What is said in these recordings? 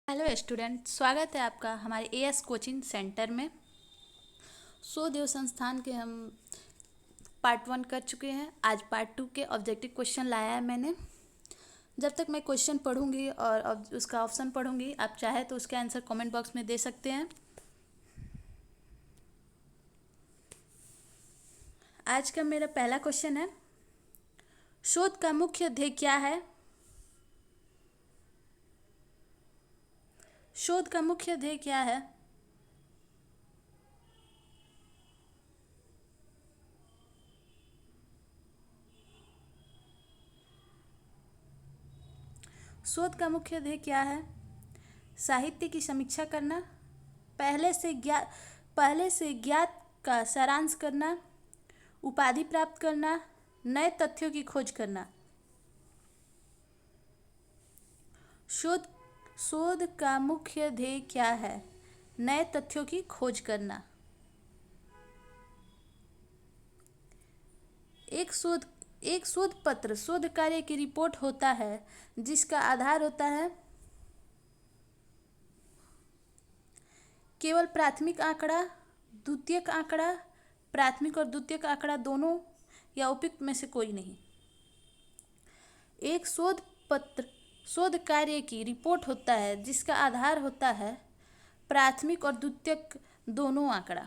Hello student, स्वागत है आपका हमारे एएस कोचिंग सेंटर में। देव संस्थान के हम पार्ट 1 कर चुके हैं। आज पार्ट 2 के ऑब्जेक्टिव क्वेश्चन लाया है मैंने। जब तक मैं क्वेश्चन पढ़ूंगी और उसका ऑप्शन पढ़ूंगी, आप चाहे तो उसका आंसर कमेंट बॉक्स में दे सकते हैं। आज का मेरा पहला क्वेश्चन है, शोध का मुख्य ध्येय क्या है? शोध का मुख्य ध्येय क्या है? शोध का मुख्य ध्येय क्या है? साहित्य की समीक्षा करना, पहले से ज्ञात का सारांश करना, उपाधि प्राप्त करना, नए तथ्यों की खोज करना। शोध शोध का मुख्य ध्येय क्या है? नए तथ्यों की खोज करना। एक शोध पत्र शोध कार्य की रिपोर्ट होता है जिसका आधार होता है केवल प्राथमिक आंकड़ा, द्वितीयक आंकड़ा, प्राथमिक और द्वितीयक आंकड़ा दोनों, या उपयुक्त में से कोई नहीं। एक शोध पत्र शोध कार्य की रिपोर्ट होता है जिसका आधार होता है प्राथमिक और द्वितीयक दोनों आंकड़ा।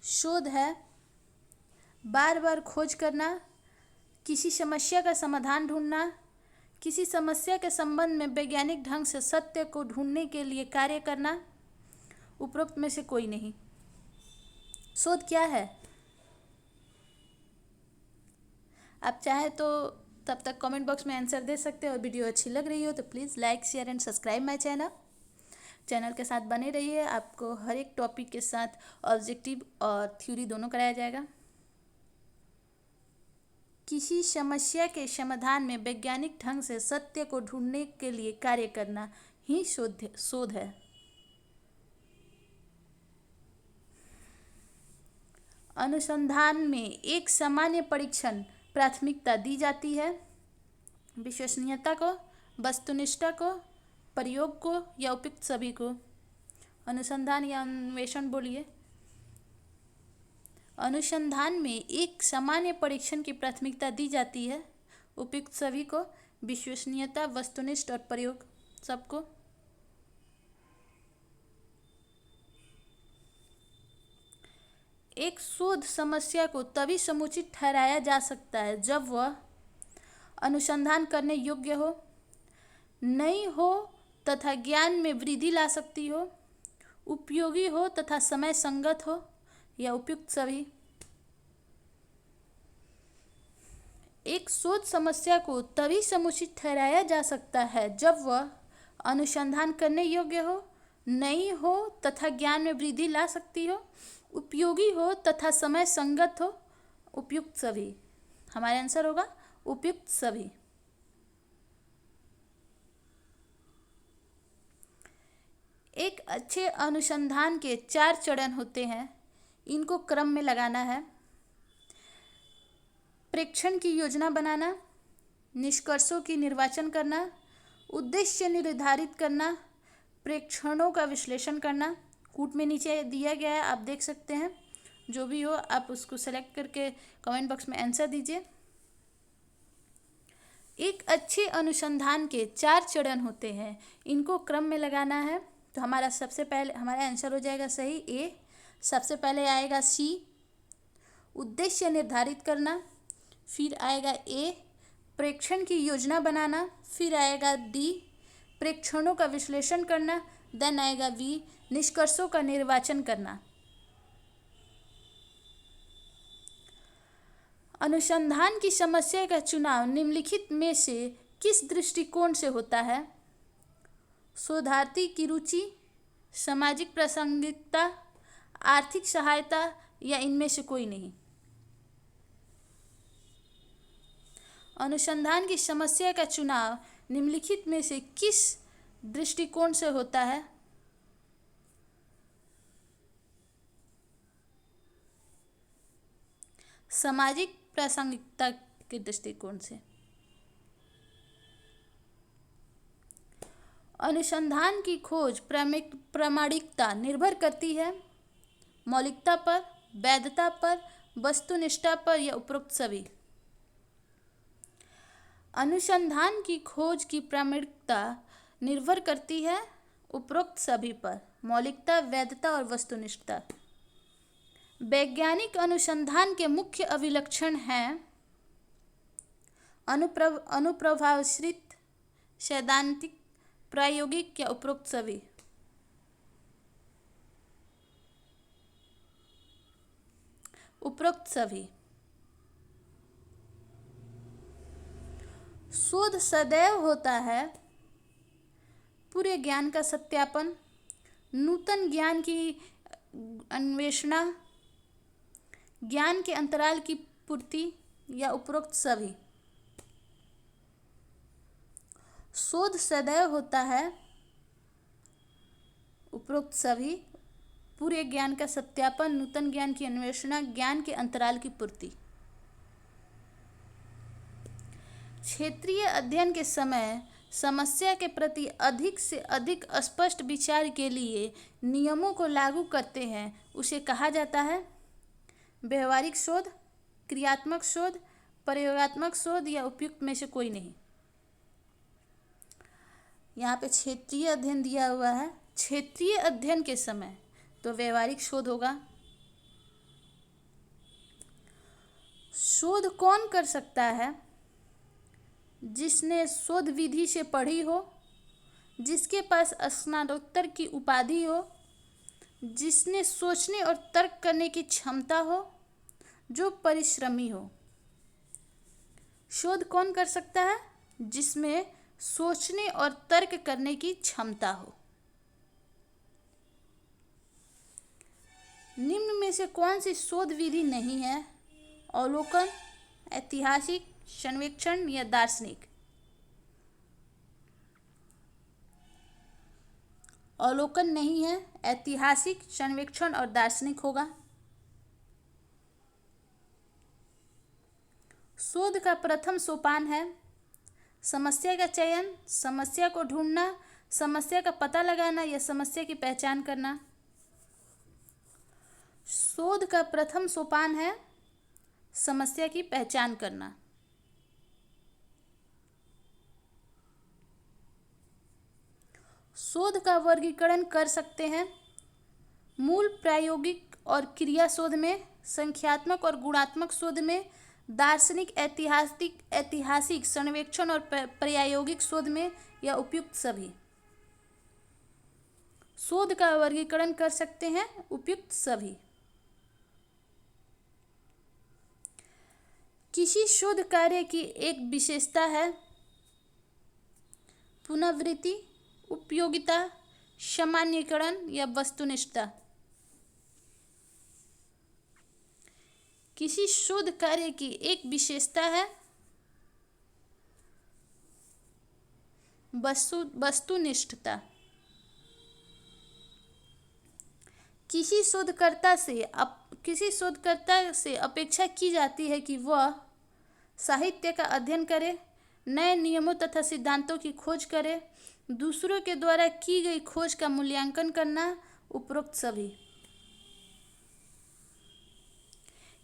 शोध है बार बार खोज करना, किसी समस्या का समाधान ढूंढना, किसी समस्या के संबंध में वैज्ञानिक ढंग से सत्य को ढूंढने के लिए कार्य करना, उपरोक्त में से कोई नहीं। शोध क्या है? आप चाहे तो तब तक कमेंट बॉक्स में आंसर दे सकते हो, और वीडियो अच्छी लग रही हो तो please like, share and subscribe my channel के साथ बने रहिए। आपको हर एक टॉपिक के साथ ऑब्जेक्टिव और थ्योरी दोनों कराया जाएगा। किसी समस्या के समाधान में वैज्ञानिक ढंग से सत्य को ढूंढने के लिए कार्य करना ही शोध है। अनुसंधान में एक सामान्य परीक्षण प्राथमिकता दी जाती है, विश्वसनीयता को, वस्तुनिष्ठता को, प्रयोग को, या उपयुक्त सभी को। अनुसंधान या अन्वेषण बोलिए। अनुसंधान में एक सामान्य परीक्षण की प्राथमिकता दी जाती है, उपयुक्त सभी को, विश्वसनीयता, वस्तुनिष्ठ और प्रयोग सबको। एक शोध समस्या को तभी समुचित ठहराया जा सकता है जब वह अनुसंधान करने योग्य हो, नई हो तथा ज्ञान में वृद्धि ला सकती हो, उपयोगी हो तथा समय संगत हो, या उपयुक्त सभी। एक शोध समस्या को तभी समुचित ठहराया जा सकता है जब वह अनुसंधान करने योग्य हो, नई हो तथा ज्ञान में वृद्धि ला सकती हो, उपयोगी हो तथा समय संगत हो, उपयुक्त सभी। हमारा आंसर होगा उपयुक्त सभी। एक अच्छे अनुसंधान के 4 चरण होते हैं, इनको क्रम में लगाना है। प्रेक्षण की योजना बनाना, निष्कर्षों की निर्वाचन करना, उद्देश्य निर्धारित करना, प्रेक्षणों का विश्लेषण करना। कूट में नीचे दिया गया है, आप देख सकते हैं। जो भी हो आप उसको सेलेक्ट करके कमेंट बॉक्स में आंसर दीजिए। एक अच्छे अनुसंधान के 4 चरण होते हैं, इनको क्रम में लगाना है। तो हमारा सबसे पहले हमारा आंसर हो जाएगा सही ए। सबसे पहले आएगा सी, उद्देश्य निर्धारित करना, फिर आएगा ए, प्रेक्षण की योजना बनाना, फिर आएगा डी, प्रेक्षणों का विश्लेषण करना, देन आएगा वी, निष्कर्षों का निर्वाचन करना। अनुसंधान की समस्या का चुनाव निम्नलिखित में से किस दृष्टिकोण से होता है? शोधार्थी की रुचि, सामाजिक प्रासंगिकता, आर्थिक सहायता, या इनमें से कोई नहीं। अनुसंधान की समस्या का चुनाव निम्नलिखित में से किस दृष्टिकोण से होता है? सामाजिक प्रासंगिकता के दृष्टिकोण से। अनुसंधान की खोज प्रामाणिकता निर्भर करती है मौलिकता पर, वैधता पर, वस्तुनिष्ठता पर या उपरोक्त सभी। अनुसंधान की खोज की प्रामाणिकता निर्भर करती है उपरोक्त सभी पर, मौलिकता, वैधता और वस्तुनिष्ठता। वैज्ञानिक अनुसंधान के मुख्य अभिलक्षण हैं अनुप्रभावश्रित, सैद्धांतिक, प्रायोगिक या उपरोक्त सभी। उपरोक्त सभी। शोध सदैव होता है पूरे ज्ञान का सत्यापन, नूतन ज्ञान की अन्वेषणा, ज्ञान के अंतराल की पूर्ति या उपरोक्त सभी। शोध सदैव होता है उपरोक्त सभी, पूरे ज्ञान का सत्यापन, नूतन ज्ञान की अन्वेषणा, ज्ञान के अंतराल की पूर्ति। क्षेत्रीय अध्ययन के समय समस्या के प्रति अधिक से अधिक स्पष्ट विचार के लिए नियमों को लागू करते हैं, उसे कहा जाता है व्यवहारिक शोध, क्रियात्मक शोध, प्रयोगात्मक शोध या उपयुक्त में से कोई नहीं। यहाँ पे क्षेत्रीय अध्ययन दिया हुआ है। क्षेत्रीय अध्ययन के समय तो व्यवहारिक शोध होगा। शोध कौन कर सकता है? जिसने शोध विधि से पढ़ी हो, जिसके पास स्नातकोत्तर की उपाधि हो, जिसने सोचने और तर्क करने की क्षमता हो, जो परिश्रमी हो। शोध कौन कर सकता है? जिसमें सोचने और तर्क करने की क्षमता हो। निम्न में से कौन सी शोध विधि नहीं है? अवलोकन, ऐतिहासिक, सर्वेक्षण या दार्शनिक। अवलोकन नहीं है, ऐतिहासिक, सर्वेक्षण और दार्शनिक होगा। शोध का प्रथम सोपान है समस्या का चयन, समस्या को ढूंढना, समस्या का पता लगाना या समस्या की पहचान करना। शोध का प्रथम सोपान है समस्या की पहचान करना। शोध का वर्गीकरण कर सकते हैं मूल, प्रायोगिक और क्रिया शोध में, संख्यात्मक और गुणात्मक शोध में, दार्शनिक, ऐतिहासिक, सर्वेक्षण और प्रायोगिक शोध में या उपयुक्त सभी। शोध का वर्गीकरण कर सकते हैं उपयुक्त सभी। किसी शोध कार्य की एक विशेषता है पुनरावृत्ति, उपयोगिता, सामान्यीकरण या वस्तुनिष्ठता। किसी शोध कार्य की एक विशेषता है वस्तुनिष्ठता। किसी शोधकर्ता से अपेक्षा की जाती है कि वह साहित्य का अध्ययन करे, नए नियमों तथा सिद्धांतों की खोज करे, दूसरों के द्वारा की गई खोज का मूल्यांकन करना, उपरोक्त सभी।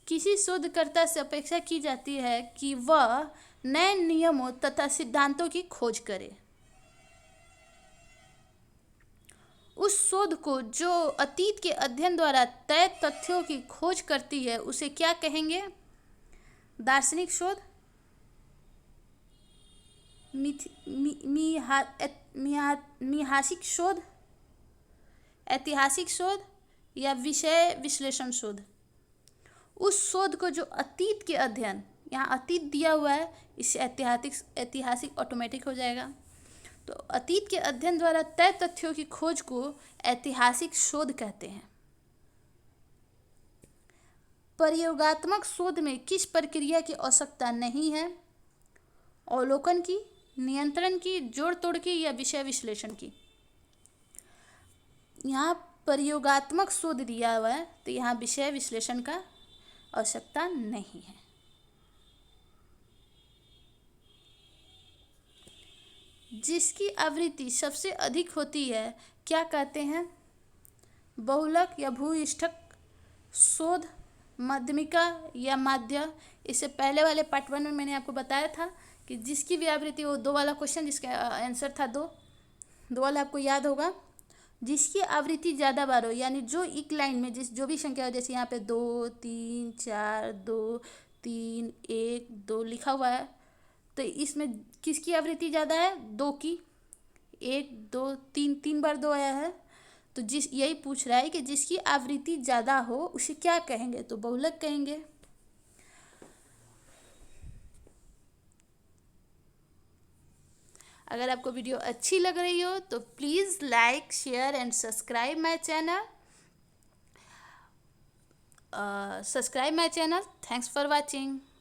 किसी शोधकर्ता से अपेक्षा की जाती है कि वह नए नियमों तथा सिद्धांतों की खोज करे। उस शोध को जो अतीत के अध्ययन द्वारा तय तथ्यों की खोज करती है उसे क्या कहेंगे? दार्शनिक शोध, मीमांसिक शोध, ऐतिहासिक शोध या विषय विश्लेषण शोध। उस शोध को जो अतीत के अध्ययन, यहाँ अतीत दिया हुआ है, इससे ऐतिहासिक ऑटोमेटिक हो जाएगा। तो अतीत के अध्ययन द्वारा तय तथ्यों की खोज को ऐतिहासिक शोध कहते हैं। प्रयोगात्मक शोध में किस प्रक्रिया की आवश्यकता नहीं है? अवलोकन की, नियंत्रण की, जोड़ तोड़ की या विषय विश्लेषण की। यहाँ प्रयोगात्मक शोध दिया हुआ है तो यहाँ विषय विश्लेषण का आवश्यकता नहीं है। जिसकी आवृत्ति सबसे अधिक होती है क्या कहते हैं? बहुलक या भूयिष्ठक, शोध, मध्यमिका या माध्य। इससे पहले वाले पार्ट 1 में मैंने आपको बताया था कि जिसकी भी आवृत्ति, वो 2 वाला क्वेश्चन जिसका आंसर था 2 वाला आपको याद होगा। जिसकी आवृत्ति ज़्यादा बार हो, यानी जो एक लाइन में जो भी संख्या हो, जैसे यहाँ पे 2 3 4 2 3 1 2 लिखा हुआ है, तो इसमें किसकी आवृत्ति ज़्यादा है? 2 की। 1 2 3 3 बार 2 आया है, तो यही पूछ रहा है कि जिसकी आवृत्ति ज़्यादा हो उसे क्या कहेंगे? तो बहुलक कहेंगे। अगर आपको वीडियो अच्छी लग रही हो तो please like, share and subscribe my channel. Thhanks for watching.